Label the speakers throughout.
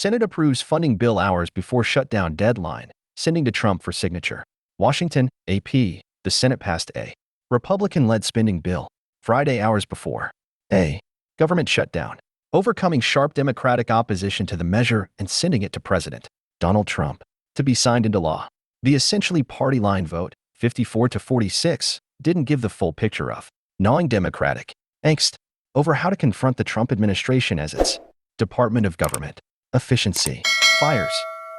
Speaker 1: Senate approves funding bill hours before shutdown deadline, sending to Trump for signature. Washington, AP. The Senate passed a Republican-led spending bill Friday hours before a government shutdown, overcoming sharp Democratic opposition to the measure and sending it to President Donald Trump to be signed into law. The essentially party line vote, 54-46, didn't give the full picture of gnawing Democratic angst over how to confront the Trump administration as its Department of Government Efficiency fires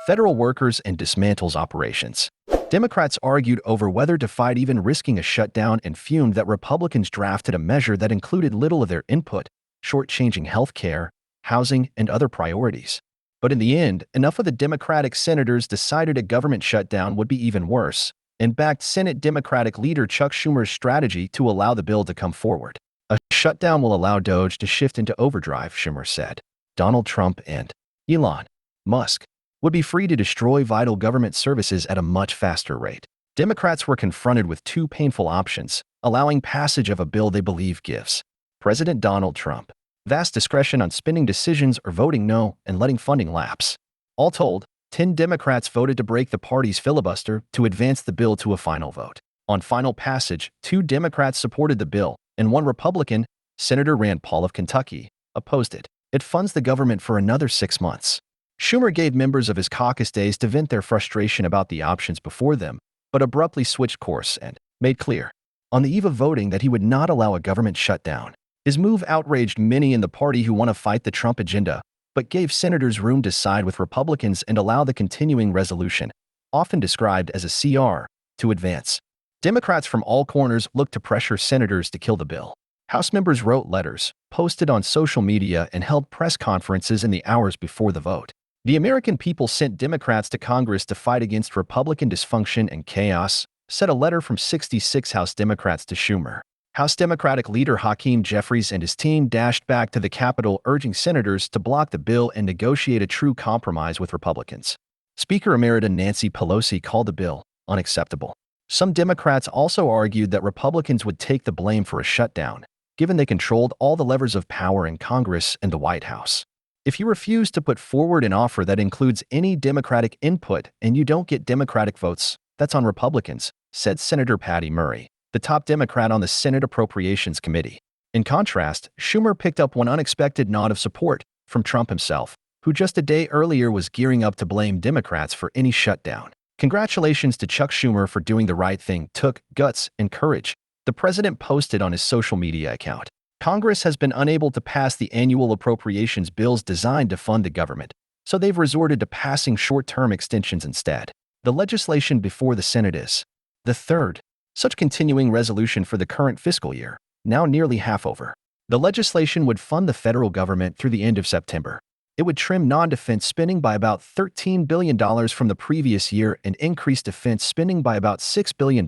Speaker 1: federal workers and dismantles operations. Democrats argued over whether to fight, even risking a shutdown, and fumed that Republicans drafted a measure that included little of their input, shortchanging health care, housing, and other priorities. But in the end, enough of the Democratic senators decided a government shutdown would be even worse, and backed Senate Democratic leader Chuck Schumer's strategy to allow the bill to come forward. A shutdown will allow DOJ to shift into overdrive, Schumer said. Donald Trump and Elon Musk would be free to destroy vital government services at a much faster rate. Democrats were confronted with two painful options: allowing passage of a bill they believe gives President Donald Trump vast discretion on spending decisions, or voting no and letting funding lapse. All told, 10 Democrats voted to break the party's filibuster to advance the bill to a final vote. On final passage, 2 Democrats supported the bill, and 1 Republican, Senator Rand Paul of Kentucky, opposed it. It funds the government for another 6 months. Schumer gave members of his caucus days to vent their frustration about the options before them, but abruptly switched course and made clear on the eve of voting that he would not allow a government shutdown. His move outraged many in the party who want to fight the Trump agenda, but gave senators room to side with Republicans and allow the continuing resolution, often described as a CR, to advance. Democrats from all corners looked to pressure senators to kill the bill. House members wrote letters, posted on social media, and held press conferences in the hours before the vote. The American people sent Democrats to Congress to fight against Republican dysfunction and chaos, said a letter from 66 House Democrats to Schumer. House Democratic leader Hakeem Jeffries and his team dashed back to the Capitol, urging senators to block the bill and negotiate a true compromise with Republicans. Speaker Emerita Nancy Pelosi called the bill unacceptable. Some Democrats also argued that Republicans would take the blame for a shutdown, given they controlled all the levers of power in Congress and the White House. If you refuse to put forward an offer that includes any Democratic input and you don't get Democratic votes, that's on Republicans, said Senator Patty Murray, the top Democrat on the Senate Appropriations Committee. In contrast, Schumer picked up one unexpected nod of support from Trump himself, who just a day earlier was gearing up to blame Democrats for any shutdown. Congratulations to Chuck Schumer for doing the right thing. Took guts and courage, the president posted on his social media account. Congress has been unable to pass the annual appropriations bills designed to fund the government, so they've resorted to passing short-term extensions instead. The legislation before the Senate is the third such continuing resolution for the current fiscal year, now nearly half over. The legislation would fund the federal government through the end of September. It would trim non-defense spending by about $13 billion from the previous year and increase defense spending by about $6 billion,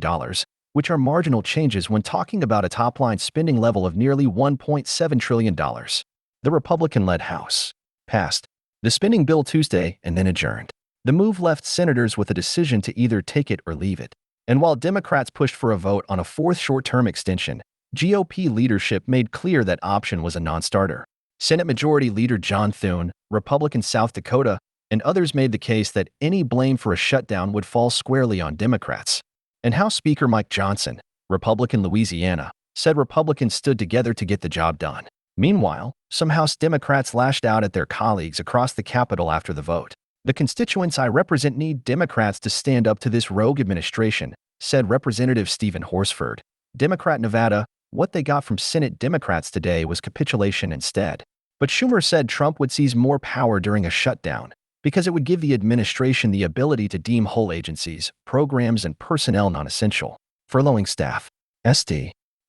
Speaker 1: which are marginal changes when talking about a top-line spending level of nearly $1.7 trillion. The Republican-led House passed the spending bill Tuesday and then adjourned. The move left senators with a decision to either take it or leave it. And while Democrats pushed for a vote on a 4th short-term extension, GOP leadership made clear that option was a non-starter. Senate Majority Leader John Thune, Republican South Dakota, and others made the case that any blame for a shutdown would fall squarely on Democrats. And House Speaker Mike Johnson, Republican Louisiana, said Republicans stood together to get the job done. Meanwhile, some House Democrats lashed out at their colleagues across the Capitol after the vote. The constituents I represent need Democrats to stand up to this rogue administration, said Representative Stephen Horsford, Democrat Nevada. What they got from Senate Democrats today was capitulation instead. But Schumer said Trump would seize more power during a shutdown because it would give the administration the ability to deem whole agencies, programs, and personnel non-essential, furloughing staff,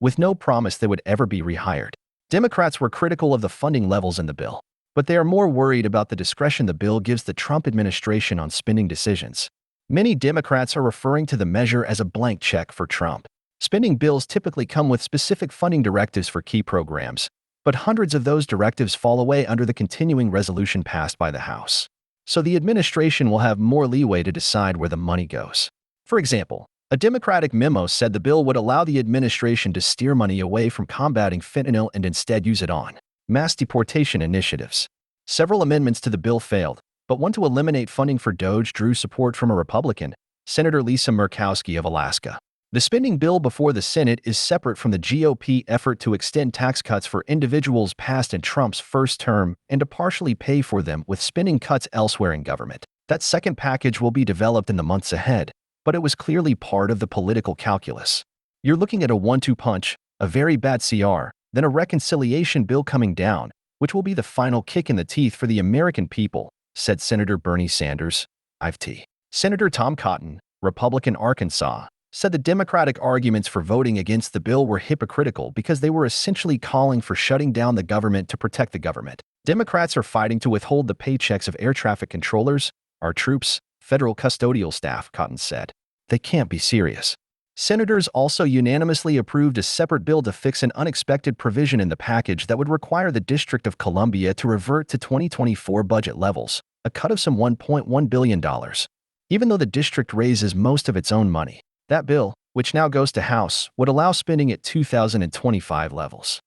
Speaker 1: with no promise they would ever be rehired. Democrats were critical of the funding levels in the bill, but they are more worried about the discretion the bill gives the Trump administration on spending decisions. Many Democrats are referring to the measure as a blank check for Trump. Spending bills typically come with specific funding directives for key programs, but hundreds of those directives fall away under the continuing resolution passed by the House. So the administration will have more leeway to decide where the money goes. For example, a Democratic memo said the bill would allow the administration to steer money away from combating fentanyl and instead use it on mass deportation initiatives. Several amendments to the bill failed, but one to eliminate funding for DOJ drew support from a Republican, Senator Lisa Murkowski of Alaska. The spending bill before the Senate is separate from the GOP effort to extend tax cuts for individuals passed in Trump's first term and to partially pay for them with spending cuts elsewhere in government. That second package will be developed in the months ahead, but it was clearly part of the political calculus. You're looking at a 1-2 punch, a very bad CR, then a reconciliation bill coming down, which will be the final kick in the teeth for the American people, said Senator Bernie Sanders, IFT. Senator Tom Cotton, Republican Arkansas, said the Democratic arguments for voting against the bill were hypocritical because they were essentially calling for shutting down the government to protect the government. Democrats are fighting to withhold the paychecks of air traffic controllers, our troops, federal custodial staff, Cotton said. They can't be serious. Senators also unanimously approved a separate bill to fix an unexpected provision in the package that would require the District of Columbia to revert to 2024 budget levels, a cut of some $1.1 billion. Even though the district raises most of its own money, that bill, which now goes to House, would allow spending at 2025 levels.